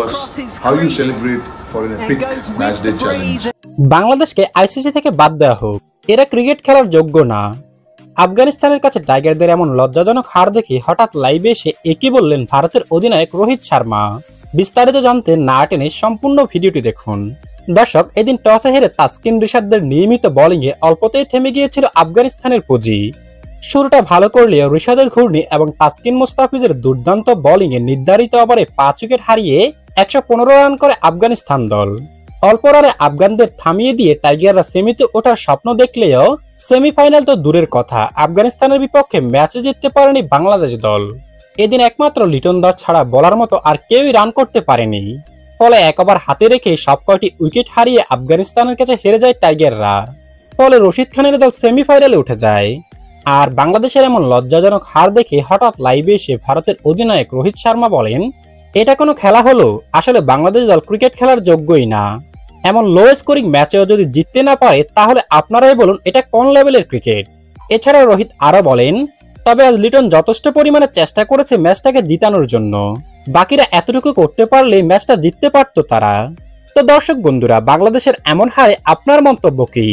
us how you celebrate for an epic match day challenge. বাংলাদেশকে ICC থেকে বাদ দেওয়া হোক, এরা ক্রিকেট খেলার যোগ্য না। আফগানিস্তানের কাছে টাইগারদের এমন লজ্জাজনক হার দেখে হঠাৎ লাইভে এসে একই বললেন ভারতের অধিনায়ক রোহিত শর্মা। বিস্তারিত জানতে না টেনে সম্পূর্ণ ভিডিওটি দেখুন। দর্শক, এদিন টসে হেরে তাসকিন রিশাদদের নিয়মিত বোলিংয়ে অল্পতেই থেমে গিয়েছিল আফগানিস্তানের পুঁজি। শুরুটা ভালো করলেও রিশাদের ঘূর্ণি এবং তাসকিন মুস্তাফিজের দুর্দান্ত বোলিংয়ে নির্ধারিত ওভারে 5 উইকেট হারিয়ে 115 রান করে আফগানিস্তান দল। অল্প রানে আফগানদের থামিয়ে দিয়ে টাইগাররা সেমিতে ওঠার স্বপ্ন দেখলেও সেমিফাইনাল তো দূরের কথা, আফগানিস্তানের বিপক্ষে ম্যাচে জিততে পারেনি বাংলাদেশ দল। এদিন একমাত্র লিটন দাস ছাড়া বলার মতো আর কেউই রান করতে পারেনি। ফলে এক ওভার হাতে রেখে সবকয়টি উইকেট হারিয়ে আফগানিস্তানের কাছে হেরে যায় টাইগাররা। ফলে রশিদ খানের দল সেমিফাইনালে উঠে যায়। আর বাংলাদেশের এমন লজ্জাজনক হার দেখে হঠাৎ লাইভে এসে ভারতের অধিনায়ক রোহিত শর্মা বলেন, এটা কোনো খেলা হলো? আসলে বাংলাদেশ দল ক্রিকেট খেলার যোগ্যই না। এমন লো স্কোরিং ম্যাচেও যদি জিততে না পারে তাহলে আপনারাই বলুন এটা কোন লেভেলের ক্রিকেট। এছাড়া রোহিত আরো বলেন, তবে আজ লিটন যথেষ্ট পরিমাণে চেষ্টা করেছে ম্যাচটাকে জিতানোর জন্য, বাকিরা এতটুকু করতে পারলে ম্যাচটা জিততে পারতো তারা। তো দর্শক বন্ধুরা, বাংলাদেশের এমন হারে আপনার মন্তব্য কি?